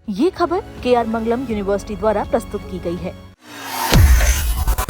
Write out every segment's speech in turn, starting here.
ये खबर KR मंगलम university द्वारा प्रस्तुत की गई है।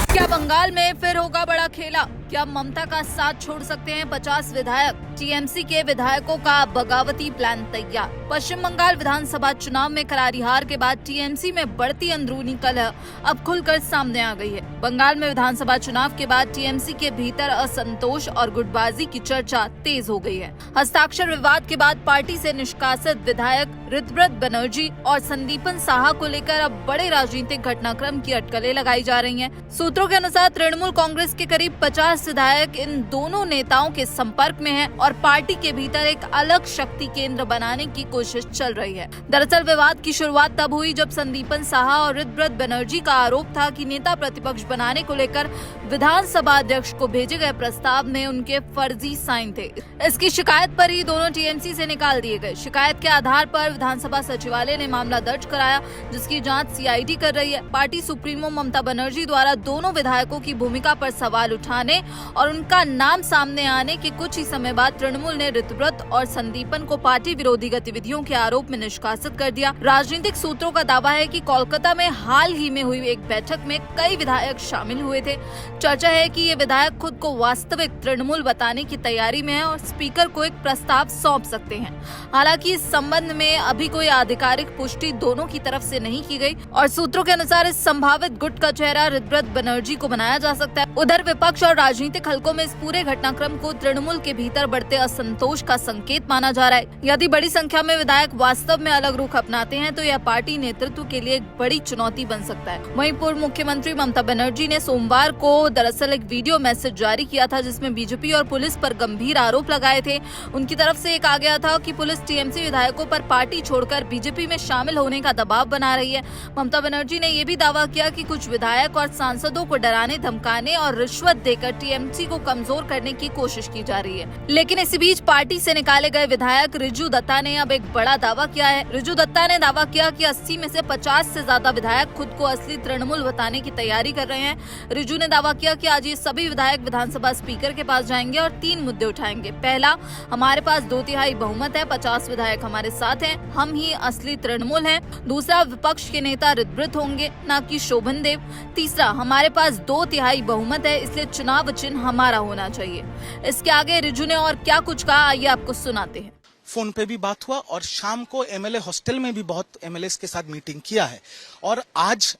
क्या बंगाल में फिर होगा बड़ा खेला? क्या ममता का साथ छोड़ सकते हैं 50 विधायक? टीएमसी के विधायकों का बगावती प्लान तैयार। पश्चिम बंगाल विधानसभा चुनाव में करारी हार के बाद टीएमसी में बढ़ती अंदरूनी कलह अब खुलकर सामने आ गई है। बंगाल में विधानसभा चुनाव के बाद टीएमसी के भीतर असंतोष और गुटबाजी की चर्चा तेज हो गई है। हस्ताक्षर विवाद के बाद पार्टी से निष्कासित विधायक ऋतव्रत बनर्जी और संदीपन साहा को लेकर अब बड़े राजनीतिक घटनाक्रम की अटकलें लगाई जा रही हैं। सूत्रों के अनुसार तृणमूल कांग्रेस के करीब 50 विधायक इन दोनों नेताओं के संपर्क में हैं और पार्टी के भीतर एक अलग शक्ति केंद्र बनाने की कोशिश चल रही है। दरअसल विवाद की शुरुआत तब हुई जब संदीपन साहा और ऋतव्रत बनर्जी का आरोप था कि नेता प्रतिपक्ष बनाने को लेकर विधानसभा अध्यक्ष को भेजे गए प्रस्ताव में उनके फर्जी साइन थे। इसकी शिकायत पर ही दोनों टीएमसी से निकाल दिए गए। शिकायत के आधार पर विधानसभा सचिवालय ने मामला दर्ज कराया, जिसकी जांच सीआईडी कर रही है। पार्टी सुप्रीमो ममता बनर्जी द्वारा दोनों विधायकों की भूमिका पर सवाल उठाने और उनका नाम सामने आने के कुछ ही समय बाद तृणमूल ने ऋतव्रत और संदीपन को पार्टी विरोधी गतिविधियों के आरोप में निष्कासित कर दिया। राजनीतिक सूत्रों का दावा है कि कोलकाता में हाल ही में हुई एक बैठक में कई विधायक शामिल हुए थे। चर्चा है कि ये विधायक खुद को वास्तविक तृणमूल बताने की तैयारी में है और स्पीकर को एक प्रस्ताव सौंप सकते हैं। हालांकि इस संबंध में अभी कोई आधिकारिक पुष्टि दोनों की तरफ से नहीं की गई और सूत्रों के अनुसार इस संभावित गुट का चेहरा ऋतव्रत बनर्जी को बनाया जा सकता है। उधर विपक्ष और राजनीतिक हलकों में इस पूरे घटनाक्रम को तृणमूल के भीतर बढ़ते असंतोष का संकेत माना जा रहा है। यदि बड़ी संख्या में विधायक वास्तव में अलग रुख अपनाते हैं तो यह पार्टी नेतृत्व के लिए एक बड़ी चुनौती बन सकता है। वहीं पूर्व मुख्यमंत्री ममता बनर्जी ने सोमवार को दरअसल एक वीडियो मैसेज जारी किया था, जिसमें बीजेपी और पुलिस पर गंभीर आरोप लगाए थे। उनकी तरफ से कहा गया था कि पुलिस टीएमसी विधायकों पर पार्टी छोड़कर बीजेपी में शामिल होने का दबाव बना रही है। ममता बनर्जी ने यह भी दावा किया कि कुछ विधायक और सांसदों को डराने, धमकाने और रिश्वत देकर टीएमसी को कमजोर करने की कोशिश की जा रही है। लेकिन इसी बीच पार्टी से निकाले गए विधायक रिजू दत्ता ने अब एक बड़ा दावा किया है। रिजू दत्ता ने दावा किया कि 80 में से 50 से ज्यादा विधायक खुद को असली तृणमूल बताने की तैयारी कर रहे हैं। रिजू ने दावा किया कि आज ये सभी विधायक विधानसभा स्पीकर के पास जाएंगे और 3 मुद्दे उठाएंगे। पहला, हमारे पास 2/3 बहुमत है, 50 विधायक हमारे साथ हैं, हम ही असली तृणमूल हैं। दूसरा, विपक्ष के नेता ऋतव्रत होंगे, न कि शोभन देव। तीसरा, हमारे पास 2/3 बहुमत है, इसलिए चुनाव चिन्ह हमारा होना चाहिए। इसके आगे रिजू ने और क्या कुछ कहा, आइए आपको सुनाते हैं। फोन पे भी बात हुआ और शाम को एमएलए हॉस्टल में भी बहुत एमएलए के साथ मीटिंग किया है और आज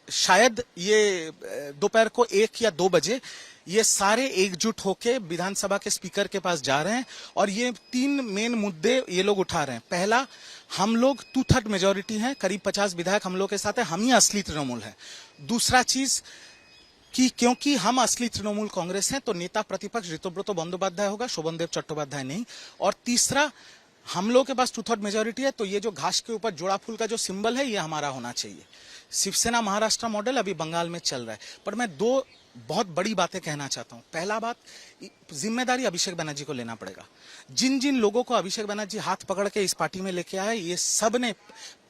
शायद ये दोपहर को 1 या 2 बजे ये सारे एकजुट होके विधानसभा के स्पीकर के पास जा रहे हैं और ये 3 मेन मुद्दे ये लोग उठा रहे हैं। पहला, हम लोग 2/3 मेजोरिटी हैं, करीब 50 विधायक हम लोग के साथ है, हम ही असली तृणमूल है। दूसरा चीज कि क्योंकि हम असली तृणमूल कांग्रेस हैं तो नेता प्रतिपक्ष ऋतव्रत बंदोपाध्याय होगा, शोभन देव चट्टोपाध्याय नहीं। और तीसरा, हम लोग के पास 2/3 मेजोरिटी है तो ये जो घास के ऊपर जोड़ा फूल का जो सिंबल है ये हमारा होना चाहिए। शिवसेना महाराष्ट्र मॉडल अभी बंगाल में चल रहा है, पर मैं 2 बहुत बड़ी बातें कहना चाहता हूं। पहला बात, जिम्मेदारी अभिषेक बनर्जी को लेना पड़ेगा। जिन जिन लोगों को अभिषेक बनर्जी हाथ पकड़ के इस पार्टी में लेके आए, ये सब ने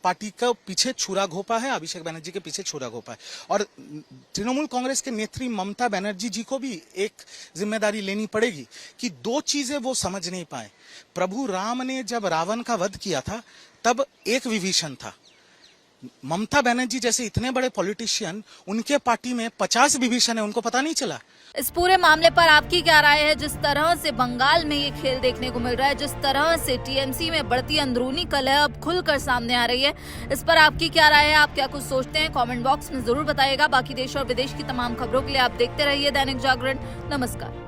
पार्टी का पीछे छुरा घोपा है, अभिषेक बनर्जी के पीछे छुरा घोपा है। और तृणमूल कांग्रेस के नेत्री ममता बनर्जी जी को भी एक जिम्मेदारी लेनी पड़ेगी कि 2 चीजें वो समझ नहीं पाए। प्रभु राम ने जब रावण का वध किया था तब एक विभीषण था। ममता बनर्जी जैसे इतने बड़े पॉलिटिशियन, उनके पार्टी में 50 विभीषण है, उनको पता नहीं चला। इस पूरे मामले पर आपकी क्या राय है? जिस तरह से बंगाल में ये खेल देखने को मिल रहा है, जिस तरह से टीएमसी में बढ़ती अंदरूनी कलह अब खुलकर सामने आ रही है, इस पर आपकी क्या राय है? आप क्या कुछ सोचते हैं? कमेंट बॉक्स में जरूर बताइएगा। बाकी देश और विदेश की तमाम खबरों के लिए आप देखते रहिए दैनिक जागरण। नमस्कार।